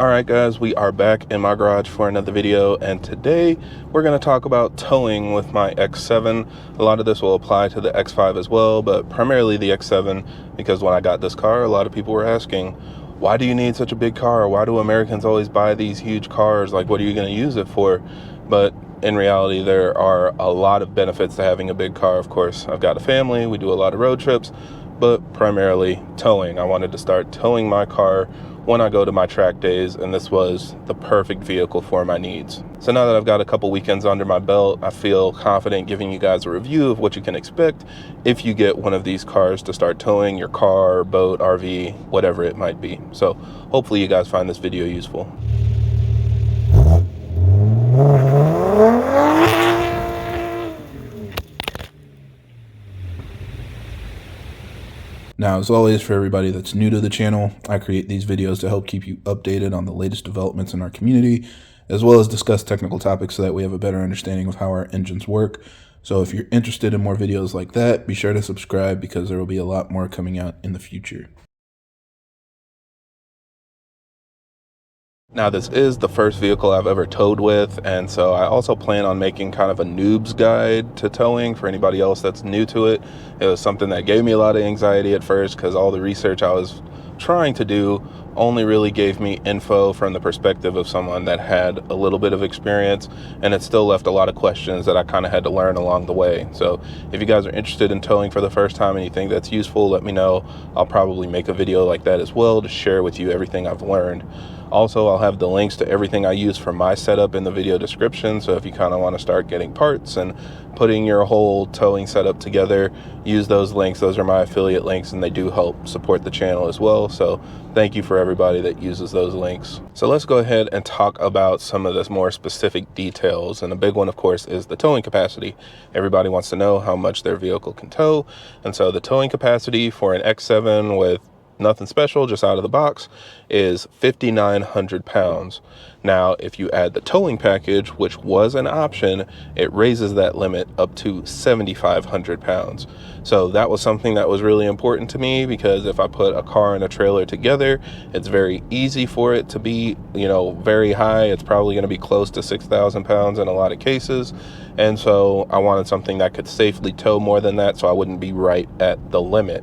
All right, guys, we are back in my garage for another video, and today we're going to talk about towing with my X7. A lot of this will apply to the X5 as well, but primarily the X7, because when I got this car, a lot of people were asking, why do you need such a big car? Why do Americans always buy these huge cars? Like, what are you going to use it for? But in reality, there are a lot of benefits to having a big car. Of course, I've got a family, we do a lot of road trips, but primarily towing. I wanted to start towing my car when I go to my track days, and this was the perfect vehicle for my needs. So now that I've got a couple weekends under my belt, I feel confident giving you guys a review of what you can expect if you get one of these cars to start towing your car, boat, RV, whatever it might be. So hopefully you guys find this video useful. Now, as always, for everybody that's new to the channel, I create these videos to help keep you updated on the latest developments in our community, as well as discuss technical topics so that we have a better understanding of how our engines work. So if you're interested in more videos like that, be sure to subscribe because there will be a lot more coming out in the future. Now, this is the first vehicle I've ever towed with, and so I also plan on making kind of a noob's guide to towing for anybody else that's new to it. It was something that gave me a lot of anxiety at first because all the research I was trying to do only really gave me info from the perspective of someone that had a little bit of experience, and it still left a lot of questions that I kind of had to learn along the way. So if you guys are interested in towing for the first time and you think that's useful, let me know. I'll probably make a video like that as well to share with you everything I've learned. Also, I'll have the links to everything I use for my setup in the video description, so if you kind of want to start getting parts and putting your whole towing setup together, use those links. Those are my affiliate links, and they do help support the channel as well, so thank you for everybody that uses those links. So let's go ahead and talk about some of the more specific details, and a big one, of course, is the towing capacity. Everybody wants to know how much their vehicle can tow, and so the towing capacity for an X7 with nothing special, just out of the box, is 5,900 pounds. Now, if you add the towing package, which was an option, it raises that limit up to 7,500 pounds. So that was something that was really important to me, because if I put a car and a trailer together, it's very easy for it to be, very high. It's probably going to be close to 6,000 pounds in a lot of cases. And so I wanted something that could safely tow more than that, so I wouldn't be right at the limit.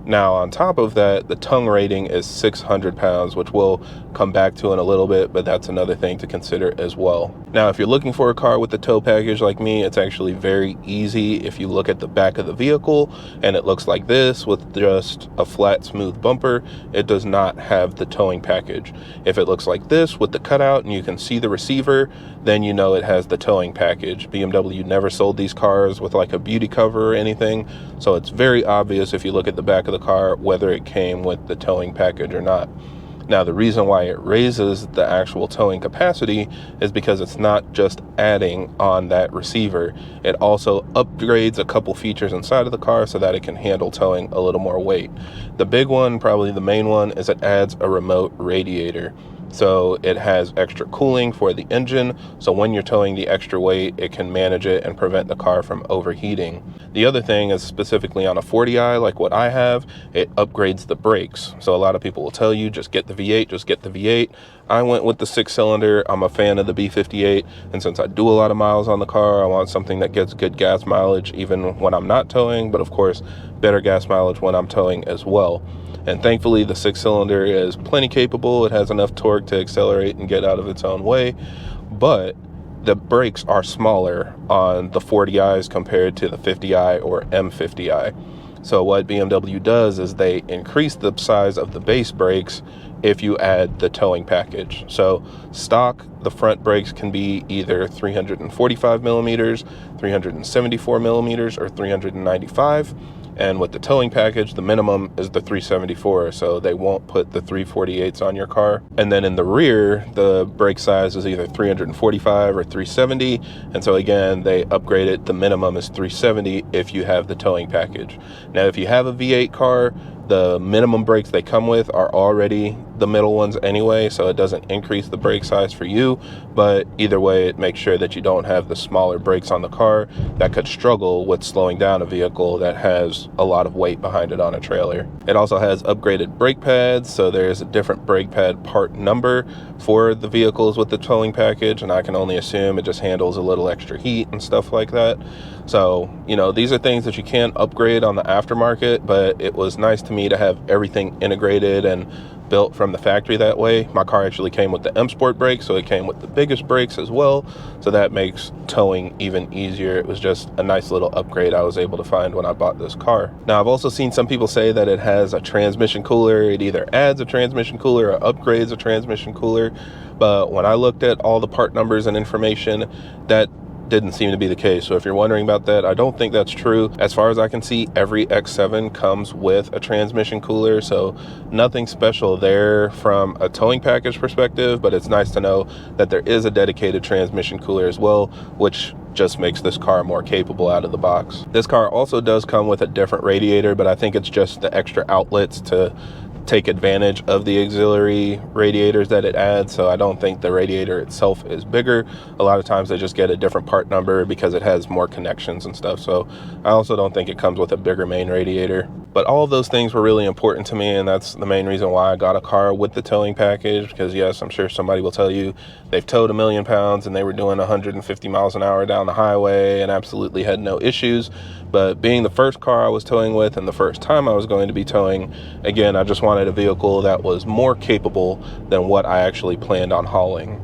Now, on top of that, the tongue rating is 600 pounds, which we'll come back to in a little bit, but that's another thing to consider as well. Now, if you're looking for a car with the tow package like me, it's actually very easy. If you look at the back of the vehicle and it looks like this with just a flat, smooth bumper, it does not have the towing package. If it looks like this with the cutout and you can see the receiver, then you know it has the towing package. BMW never sold these cars with like a beauty cover or anything, so it's very obvious if you look at the back of the car whether it came with the towing package or not. Now, the reason why it raises the actual towing capacity is because it's not just adding on that receiver. It also upgrades a couple features inside of the car so that it can handle towing a little more weight. The big one, probably the main one, is it adds a remote radiator. So it has extra cooling for the engine, so when you're towing the extra weight, it can manage it and prevent the car from overheating. The other thing is, specifically on a 40i like what I have, it upgrades the brakes. So a lot of people will tell you, just get the V8, just get the V8. I went with the 6-cylinder. I'm a fan of the B58, and since I do a lot of miles on the car, I want something that gets good gas mileage even when I'm not towing, but of course better gas mileage when I'm towing as well. And thankfully the 6-cylinder is plenty capable. It has enough torque to accelerate and get out of its own way, but the brakes are smaller on the 40i's compared to the 50i or M50i. So what BMW does is they increase the size of the base brakes if you add the towing package. So stock, the front brakes can be either 345 millimeters, 374 millimeters, or 395. And with the towing package, the minimum is the 374, so they won't put the 348s on your car. And then in the rear, the brake size is either 345 or 370, and so again, they upgrade it. The minimum is 370 if you have the towing package. Now, if you have a V8 car, The minimum brakes they come with are already the middle ones anyway, so it doesn't increase the brake size for you, but either way it makes sure that you don't have the smaller brakes on the car that could struggle with slowing down a vehicle that has a lot of weight behind it on a trailer. It also has upgraded brake pads, so there's a different brake pad part number for the vehicles with the towing package, and I can only assume it just handles a little extra heat and stuff like that. So, you know, these are things that you can upgrade on the aftermarket, but it was nice to me to have everything integrated and built from the factory that way. My car actually came with the M Sport brakes, so it came with the biggest brakes as well, so that makes towing even easier. It was just a nice little upgrade I was able to find when I bought this car. Now, I've also seen some people say that it has a transmission cooler. It either adds a transmission cooler or upgrades a transmission cooler, but when I looked at all the part numbers and information, that didn't seem to be the case. So if you're wondering about that, I don't think that's true. As far as I can see, every X7 comes with a transmission cooler, so nothing special there from a towing package perspective, but it's nice to know that there is a dedicated transmission cooler as well, which just makes this car more capable out of the box. This car also does come with a different radiator, but I think it's just the extra outlets to take advantage of the auxiliary radiators that it adds, so I don't think the radiator itself is bigger. A lot of times they just get a different part number because it has more connections and stuff, so I also don't think it comes with a bigger main radiator. But all of those things were really important to me, and that's the main reason why I got a car with the towing package, because yes, I'm sure somebody will tell you they've towed 1,000,000 pounds and they were doing 150 miles an hour down the highway and absolutely had no issues. But being the first car I was towing with and the first time I was going to be towing, again, I just wanted a vehicle that was more capable than what I actually planned on hauling.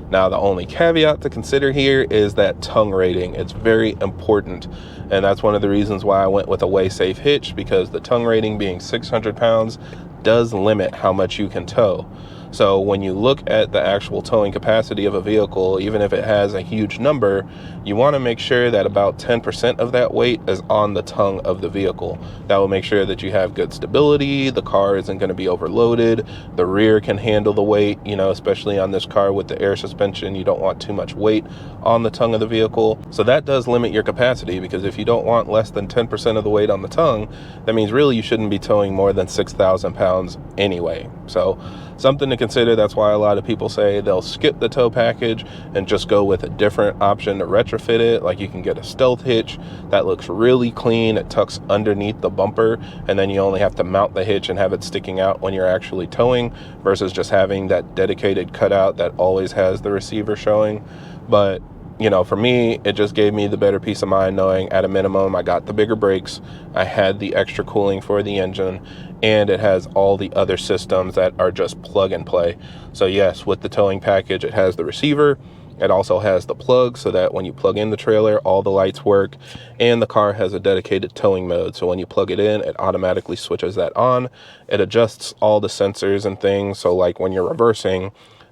Now, the only caveat to consider here is that tongue rating. It's very important, and that's one of the reasons why I went with a Way Safe Hitch, because the tongue rating being 600 pounds does limit how much you can tow. So when you look at the actual towing capacity of a vehicle, even if it has a huge number, you want to make sure that about 10% of that weight is on the tongue of the vehicle. That will make sure that you have good stability, the car isn't going to be overloaded, the rear can handle the weight, you know, especially on this car with the air suspension, you don't want too much weight on the tongue of the vehicle. So that does limit your capacity, because if you don't want less than 10% of the weight on the tongue, that means really you shouldn't be towing more than 6,000 pounds anyway. So something to consider. That's why a lot of people say they'll skip the tow package and just go with a different option to retrofit it. Like, you can get a stealth hitch that looks really clean. It tucks underneath the bumper, and then you only have to mount the hitch and have it sticking out when you're actually towing, versus just having that dedicated cutout that always has the receiver showing. But you know, for me, it just gave me the better peace of mind knowing at a minimum I got the bigger brakes, I had the extra cooling for the engine, and it has all the other systems that are just plug and play. So yes, with the towing package, it has the receiver, it also has the plug so that when you plug in the trailer, all the lights work, and the car has a dedicated towing mode. So when you plug it in, it automatically switches that on. It adjusts all the sensors and things. So like when you're reversing,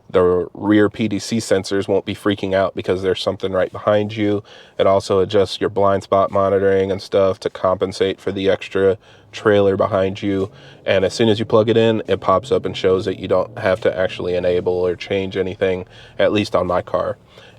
the rear PDC sensors won't be freaking out because there's something right behind you. It also adjusts your blind spot monitoring and stuff to compensate for the extra trailer behind you. And as soon as you plug it in, it pops up and shows that you don't have to actually enable or change anything, at least on my car.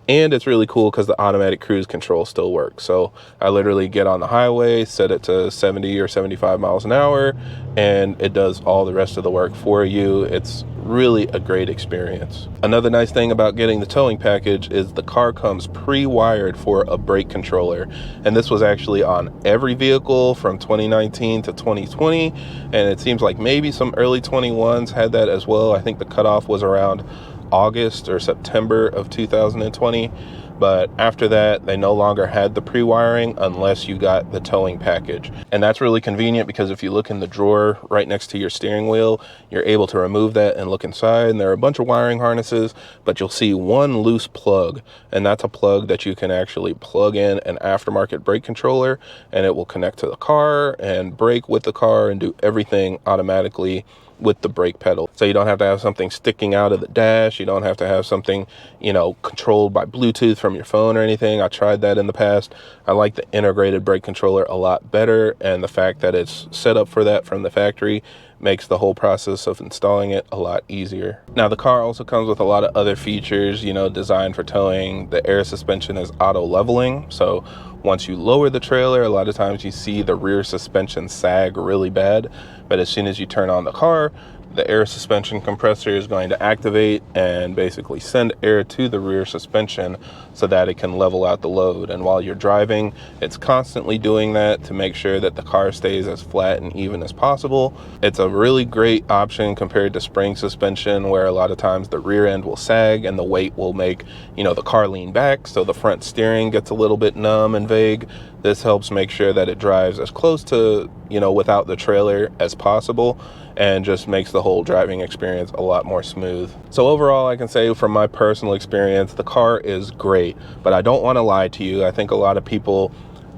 And it's really cool because the automatic cruise control still works. So I literally get on the highway, set it to 70 or 75 miles an hour, and it does all the rest of the work for you. It's really a great experience. Another nice thing about getting the towing package is the car comes pre-wired for a brake controller. And this was actually on every vehicle from 2019 to 2020. And it seems like maybe some early 21s had that as well. I think the cutoff was around August or September of 2020, but after that they no longer had the pre-wiring unless you got the towing package. And that's really convenient because if you look in the drawer right next to your steering wheel, you're able to remove that and look inside, and there are a bunch of wiring harnesses, but you'll see one loose plug, and that's a plug that you can actually plug in an aftermarket brake controller, and it will connect to the car and brake with the car and do everything automatically with the brake pedal. So you don't have to have something sticking out of the dash. You don't have to have something, you know, controlled by Bluetooth from your phone or anything. I tried that in the past. I like the integrated brake controller a lot better, and the fact that it's set up for that from the factory makes the whole process of installing it a lot easier. Now, the car also comes with a lot of other features, you know, designed for towing. The air suspension is auto leveling, so once you lower the trailer, a lot of times you see the rear suspension sag really bad, but as soon as you turn on the car, the air suspension compressor is going to activate and basically send air to the rear suspension so that it can level out the load. And while you're driving, it's constantly doing that to make sure that the car stays as flat and even as possible. It's a really great option compared to spring suspension, where a lot of times the rear end will sag and the weight will make, you know, the car lean back, so the front steering gets a little bit numb and vague. This helps make sure that it drives as close to, you know, without the trailer as possible, and just makes the whole driving experience a lot more smooth. So overall, I can say from my personal experience, the car is great, but I don't want to lie to you. I think a lot of people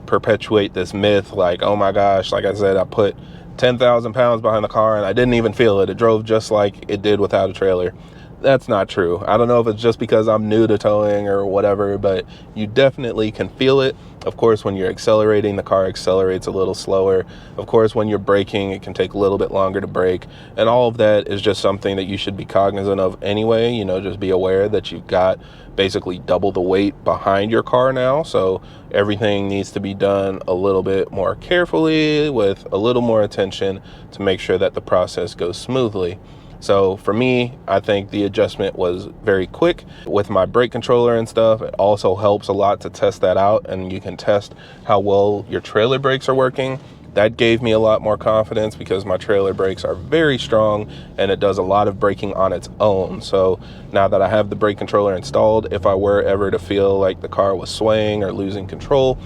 perpetuate this myth like, oh my gosh, like I said, I put 10,000 pounds behind the car and I didn't even feel it. It drove just like it did without a trailer. That's not true. I don't know if it's just because I'm new to towing or whatever, but you definitely can feel it. Of course, when you're accelerating, the car accelerates a little slower. Of course, when you're braking, it can take a little bit longer to brake. And all of that is just something that you should be cognizant of anyway. You know, just be aware that you've got basically double the weight behind your car now. So everything needs to be done a little bit more carefully with a little more attention to make sure that the process goes smoothly. So for me, I think the adjustment was very quick with my brake controller and stuff. It also helps a lot to test that out, and you can test how well your trailer brakes are working. That gave me a lot more confidence because my trailer brakes are very strong and it does a lot of braking on its own. So now that I have the brake controller installed, if I were ever to feel like the car was swaying or losing control,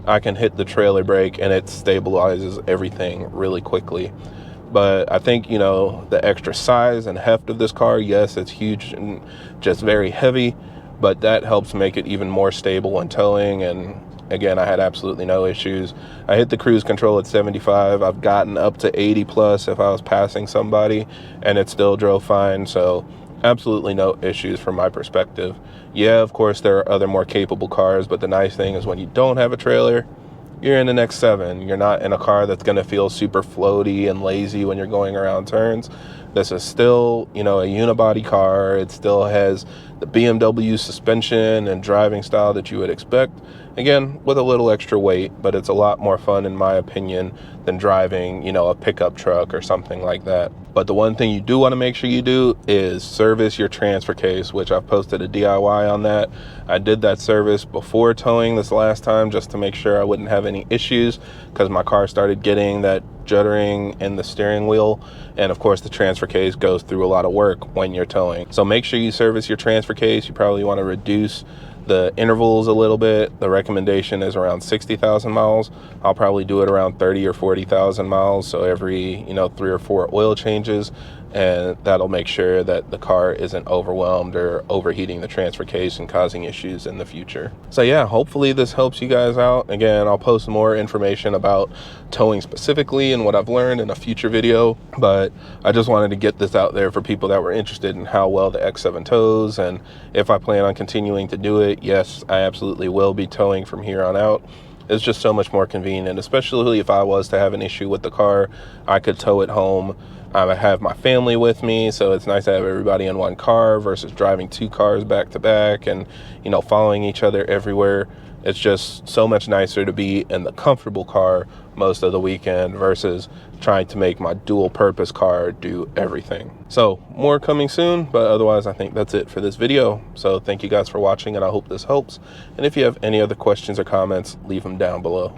I can hit the trailer brake and it stabilizes everything really quickly. But I think, you know, the extra size and heft of this car, yes, it's huge and just very heavy, but that helps make it even more stable when towing. And again, I had absolutely no issues. I hit the cruise control at 75. I've gotten up to 80 plus if I was passing somebody, and it still drove fine. So absolutely no issues from my perspective. Yeah, of course, there are other more capable cars, but the nice thing is when you don't have a trailer, you're in an X7. You're not in a car that's going to feel super floaty and lazy when you're going around turns. This is still, you know, a unibody car. It still has the BMW suspension and driving style that you would expect. Again, with a little extra weight, but it's a lot more fun, in my opinion, than driving, you know, a pickup truck or something like that. But the one thing you do want to make sure you do is service your transfer case, which I've posted a DIY on that. I did that service before towing this last time just to make sure I wouldn't have any issues, because my car started getting that juddering in the steering wheel. And of course, the transfer case goes through a lot of work when you're towing. So make sure you service your transfer case. You probably want to reduce the intervals a little bit. The recommendation is around 60,000 miles. I'll probably do it around 30 or 40,000 miles. So every, you know, 3 or 4 oil changes, and that'll make sure that the car isn't overwhelmed or overheating the transfer case and causing issues in the future. So yeah, hopefully this helps you guys out. Again, I'll post more information about towing specifically and what I've learned in a future video, but I just wanted to get this out there for people that were interested in how well the X7 tows, and if I plan on continuing to do it. Yes, I absolutely will be towing from here on out. It's just so much more convenient, especially if I was to have an issue with the car, I could tow it home. I have my family with me, so it's nice to have everybody in one car versus driving 2 cars back to back and, you know, following each other everywhere. It's just so much nicer to be in the comfortable car most of the weekend versus trying to make my dual purpose car do everything. So more coming soon, but otherwise I think that's it for this video. So thank you guys for watching, and I hope this helps. And if you have any other questions or comments, leave them down below.